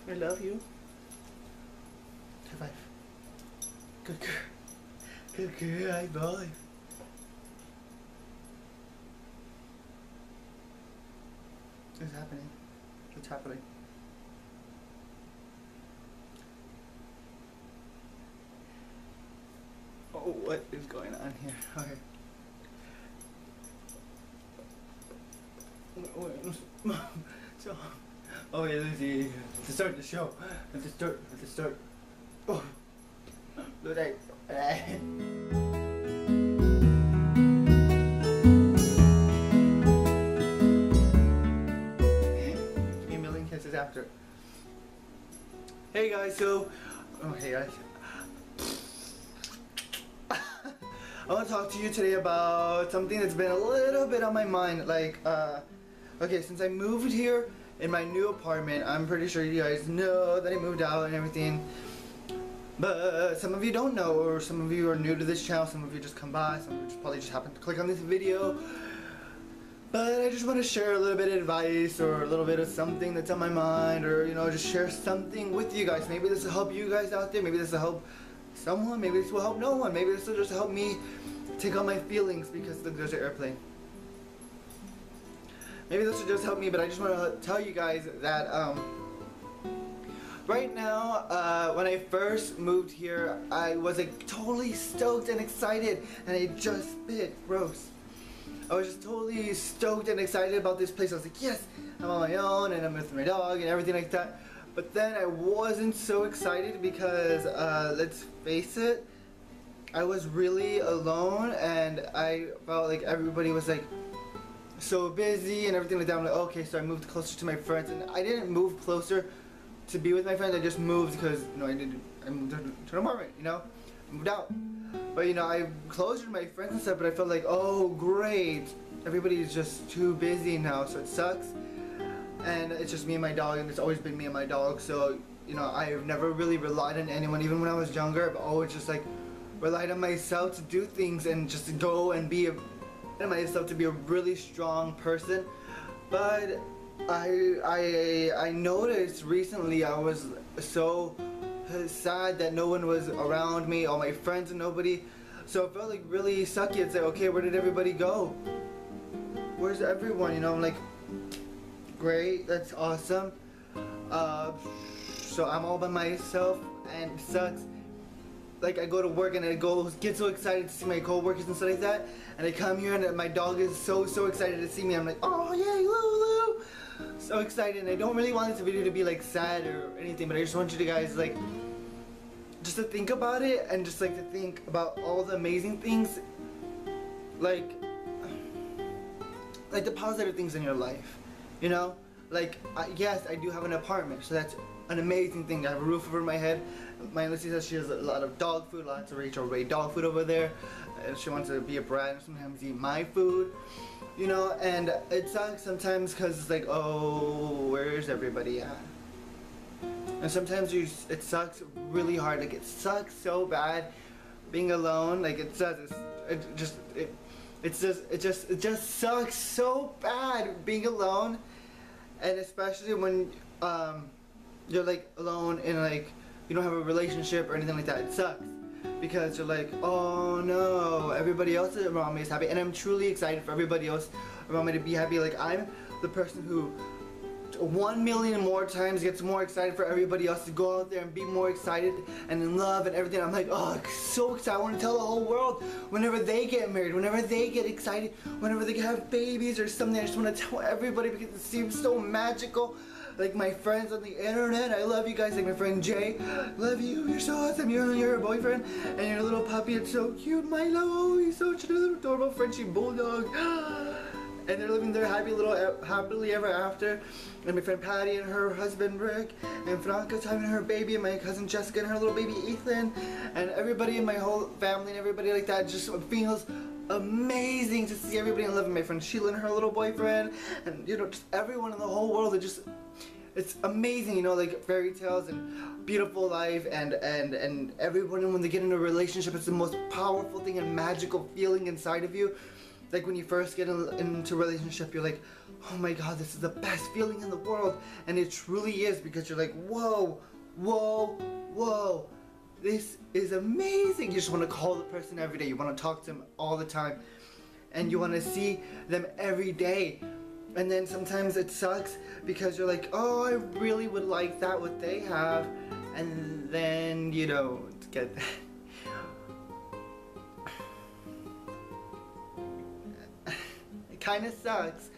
I love you. High five. Good girl. Good girl, high five. What's happening? What's happening? Oh, what is going on here? Okay. So, oh yeah, let's start the show. Let's start. Oh, look at that. Give me a million kisses after. Hey guys, so, oh hey guys. I want to talk to you today about something that's been a little bit on my mind. Like, okay, since I moved here in my new apartment, I'm pretty sure you guys know that I moved out and everything. But some of you don't know, or some of you are new to this channel, some of you just come by, some of you just probably just happened to click on this video. But I just want to share a little bit of advice or a little bit of something that's on my mind, or you know, just share something with you guys. Maybe this will help you guys out there, maybe this will help someone, maybe this will help no one, maybe this will just help me take out my feelings because look, there's an airplane. Maybe this will just help me, but I just want to tell you guys that right now, when I first moved here, I was like totally stoked and excited, and I just bit gross. I was just totally stoked and excited about this place. I was like, yes, I'm on my own and I'm with my dog and everything like that. But then I wasn't so excited because, let's face it, I was really alone and I felt like everybody was like so busy and everything like that. I'm like, okay, so I moved closer to my friends, and I didn't move closer to be with my friends. I just moved because, you know, I moved to an apartment, you know, I moved out. But you know, I'm closer to my friends and stuff, but I felt like, oh great, everybody's just too busy now, so it sucks. And it's just me and my dog, and it's always been me and my dog, so you know, I've never really relied on anyone. Even when I was younger, I've always just like relied on myself to do things and just to go and be myself to be a really strong person. But I noticed recently I was so sad that no one was around me, all my friends and nobody. So it felt like really sucky. It's like, okay, where did everybody go? Where's everyone? You know, I'm like, great, that's awesome. So I'm all by myself and it sucks. Like I go to work and I get so excited to see my coworkers and stuff like that, and I come here and my dog is so excited to see me. I'm like, oh yay, Lulu, so excited. And I don't really want this video to be like sad or anything, but I just want you to guys like just to think about it, and just like to think about all the amazing things, like the positive things in your life, you know. Like yes, I do have an apartment, so that's an amazing thing. I have a roof over my head. My Lucy says she has a lot of dog food, lots of Rachel Ray dog food over there. She wants to be a brat and sometimes eat my food, you know. And it sucks sometimes because it's like, oh, where's everybody at? And sometimes it sucks really hard. Like it sucks so bad being alone. Like it sucks. It just sucks so bad being alone, and especially when you're like alone and like you don't have a relationship or anything like that. It sucks because you're like, oh no, everybody else around me is happy, and I'm truly excited for everybody else around me to be happy. Like I'm the person who 1 million more times gets more excited for everybody else to go out there and be more excited and in love and everything. I'm like, oh, so excited. I want to tell the whole world whenever they get married, whenever they get excited, whenever they have babies or something. I just want to tell everybody because it seems so magical. Like my friends on the internet, I love you guys. Like my friend Jay, love you, you're so awesome, you're a boyfriend, and your little puppy, it's so cute, Milo, he's such a little adorable Frenchie bulldog. And they're living their happily ever after. And my friend Patty and her husband Rick, and Franca's having her baby, and my cousin Jessica and her little baby Ethan, and everybody in my whole family and everybody like that. Just feels amazing to see everybody in love. And my friend Sheila and her little boyfriend, and you know, just everyone in the whole world. It's amazing, you know, like fairy tales and beautiful life, and everyone, when they get in a relationship, it's the most powerful thing and magical feeling inside of you. Like when you first get into a relationship, you're like, oh my god, this is the best feeling in the world. And it truly is, because you're like, whoa, whoa, whoa. This is amazing. You just want to call the person every day. You want to talk to them all the time. And you want to see them every day. And then sometimes it sucks because you're like, oh, I really would like that, what they have. And then you don't get that. It kind of sucks.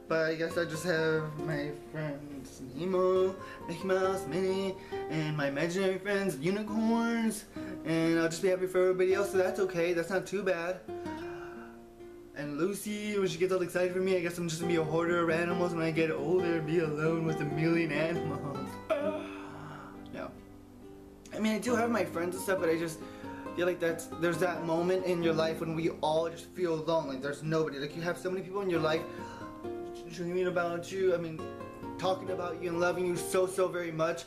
But I guess I just have my friends Nemo, Mickey Mouse, Minnie, and my imaginary friends, unicorns. And I'll just be happy for everybody else, so that's okay. That's not too bad. And Lucy, when she gets all excited for me, I guess I'm just gonna be a hoarder of animals when I get older and be alone with a million animals. No. I mean, I do have my friends and stuff, but I just feel like there's that moment in your life when we all just feel alone. Like there's nobody. Like you have so many people in your life dreaming about you, I mean, talking about you and loving you so very much,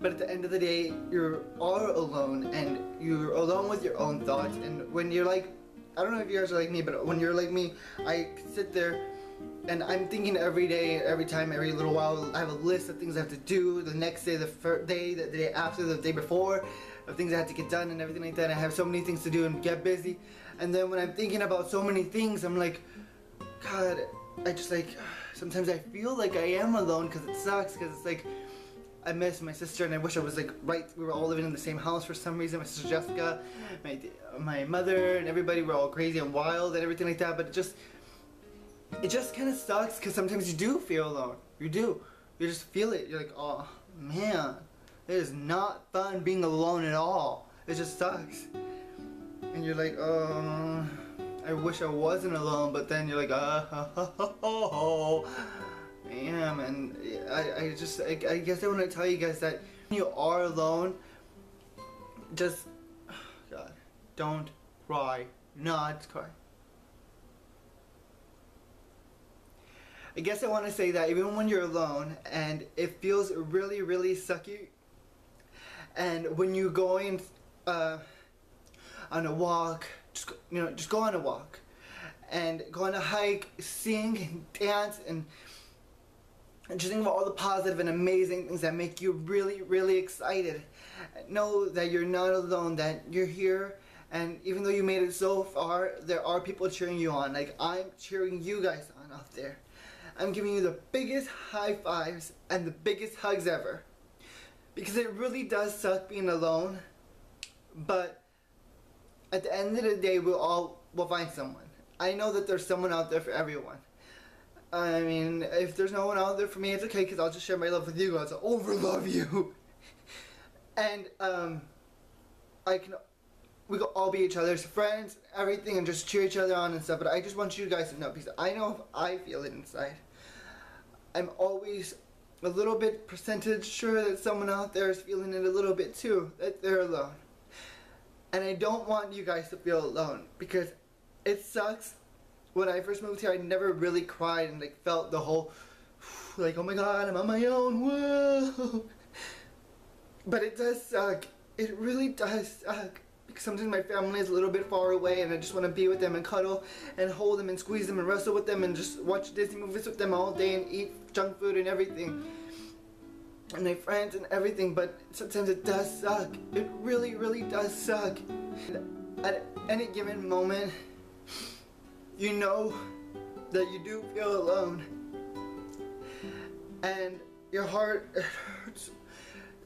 but at the end of the day, you are alone, and you're alone with your own thoughts. And when you're like, I don't know if you guys are like me, but when you're like me, I sit there and I'm thinking every day, every time, every little while. I have a list of things I have to do the next day, the first day, the day after, the day before, of things I have to get done and everything like that. I have so many things to do and get busy, and then when I'm thinking about so many things, I'm like, God, I just like, sometimes I feel like I am alone, because it sucks, because it's like, I miss my sister, and I wish I was like we were all living in the same house for some reason. My sister Jessica, my mother, and everybody were all crazy and wild and everything like that, but it just kind of sucks, because sometimes you do feel alone. You do. You just feel it. You're like, oh man, it is not fun being alone at all. It just sucks. And you're like, oh, I wish I wasn't alone, but then you're like, oh, I am. And I guess I want to tell you guys that when you are alone, just, God, don't cry. Not cry. I guess I want to say that even when you're alone and it feels really sucky, and when you're going on a walk, just go on a walk and go on a hike, sing and dance, and just think about all the positive and amazing things that make you really excited. Know that you're not alone, that you're here, and even though you made it so far, there are people cheering you on. Like, I'm cheering you guys on out there. I'm giving you the biggest high fives and the biggest hugs ever, because it really does suck being alone, but at the end of the day, we'll find someone. I know that there's someone out there for everyone. I mean, if there's no one out there for me, it's okay, because I'll just share my love with you guys. I'll overlove you. And we can all be each other's friends, everything, and just cheer each other on and stuff. But I just want you guys to know, because I know if I feel it inside. I'm always a little bit percentage sure that someone out there is feeling it a little bit too, that they're alone. And I don't want you guys to feel alone, because it sucks. When I first moved here, I never really cried and like felt the whole, like, oh my God, I'm on my own, whoa. But it does suck. It really does suck. Because sometimes my family is a little bit far away, and I just want to be with them and cuddle and hold them and squeeze them and wrestle with them and just watch Disney movies with them all day and eat junk food and everything. And my friends and everything, but sometimes it does suck. It really does suck. At any given moment, you know that you do feel alone. And your heart, it hurts.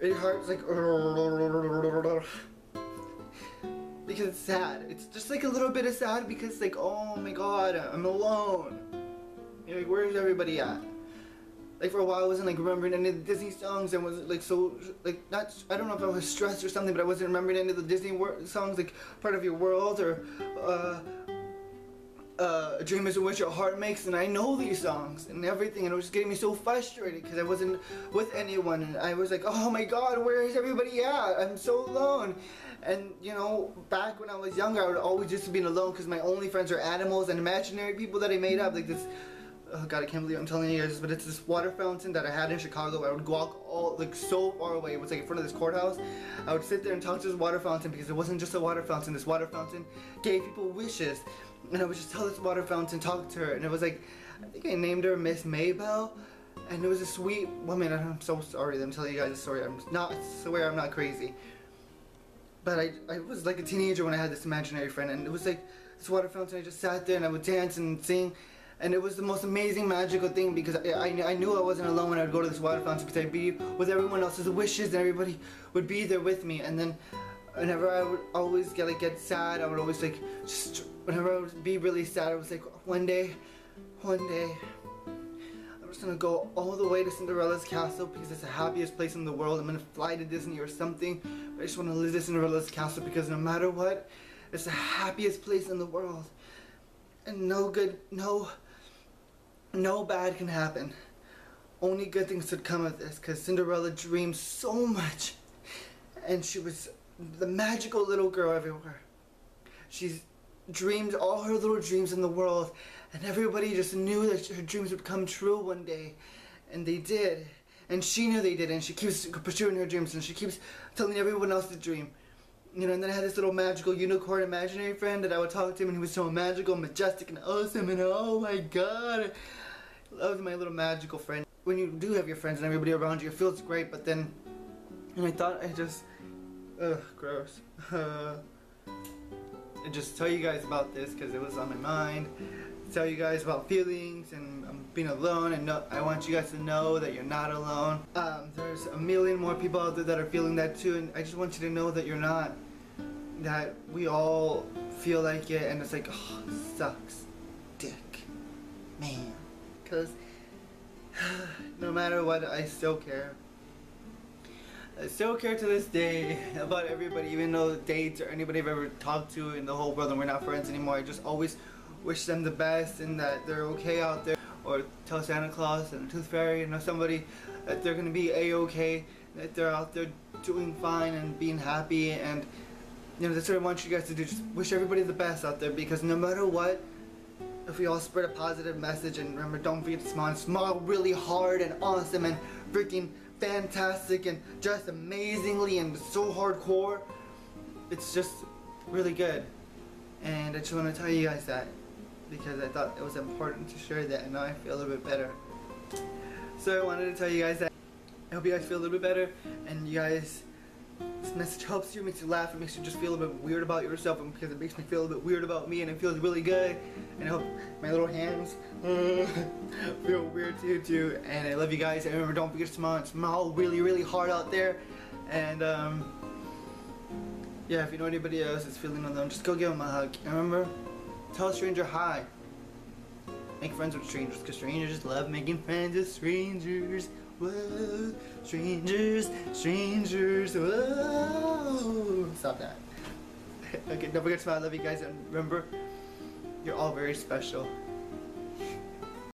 Your heart's like, because it's sad. It's just like a little bit of sad, because like, oh my God, I'm alone. You're like, where's everybody at? Like for a while I wasn't like remembering any of the Disney songs, and was like so like not, I don't know if I was stressed or something, but I wasn't remembering any of the Disney songs, like Part of Your World or A Dream Is What Your Heart Makes, and I know these songs and everything, and it was getting me so frustrated because I wasn't with anyone, and I was like, oh my God, where is everybody at? I'm so alone. And you know, back when I was younger, I would always just be alone because my only friends are animals and imaginary people that I made up, like this. Oh God, I can't believe I'm telling you guys, but it's this water fountain that I had in Chicago. I would walk all, like, so far away. It was like in front of this courthouse. I would sit there and talk to this water fountain, because it wasn't just a water fountain. This water fountain gave people wishes. and I would just tell this water fountain, talk to her, and it was like, I think I named her Miss Maybell, and it was a sweet woman. And I'm so sorry that I'm telling you guys a story. I swear I'm not crazy. But I was like a teenager when I had this imaginary friend, and it was like this water fountain. I just sat there and I would dance and sing, and it was the most amazing, magical thing, because I knew I wasn't alone when I would go to this water fountain, because I'd be with everyone else's wishes, and everybody would be there with me. And then whenever I would always get sad, I would always like, just whenever I would be really sad, I was like, one day, I'm just gonna go all the way to Cinderella's castle, because it's the happiest place in the world. I'm gonna fly to Disney or something, but I just want to live in Cinderella's castle, because no matter what, it's the happiest place in the world, and no bad can happen. Only good things could come of this, because Cinderella dreamed so much, and she was the magical little girl everywhere. She's dreamed all her little dreams in the world, and everybody just knew that her dreams would come true one day, and they did, and she knew they did, and she keeps pursuing her dreams, and she keeps telling everyone else to dream. You know, and then I had this little magical unicorn imaginary friend that I would talk to him, and he was so magical, majestic, and awesome, and oh my god, I loved my little magical friend. When you do have your friends and everybody around you, it feels great, but then, and I thought gross. And just tell you guys about this because it was on my mind. Tell you guys about feelings and being alone, and I want you guys to know that you're not alone. There's a million more people out there that are feeling that too, and I just want you to know that you're not. That we all feel like it, and it's like, oh, it sucks, dick, man. Because no matter what, I still care. I still care to this day about everybody, even though dates or anybody I've ever talked to in the whole world and we're not friends anymore. I just always wish them the best and that they're okay out there. Or tell Santa Claus and the Tooth Fairy, you know, somebody that they're gonna be a-okay, that they're out there doing fine and being happy. And you know, that's what I want you guys to do. Just wish everybody the best out there, because no matter what, if we all spread a positive message, and remember, don't forget to smile, and smile really hard and awesome and freaking fantastic and just amazingly and so hardcore. It's just really good, and I just want to tell you guys that because I thought it was important to share that, and now I feel a little bit better. So I wanted to tell you guys that. I hope you guys feel a little bit better, and you guys, this message helps you, makes you laugh, it makes you just feel a little bit weird about yourself, and because it makes me feel a little bit weird about me, and it feels really good, and I hope my little hands feel weird too, and I love you guys, and remember, don't forget to smile, and smile really, really hard out there, and yeah, if you know anybody else that's feeling alone, just go give them a hug, and remember, tell a stranger hi. Make friends with strangers, because strangers love making friends with strangers. Whoa, strangers, whoa. Stop that. Okay, don't forget to smile. I love you guys, and remember, you're all very special.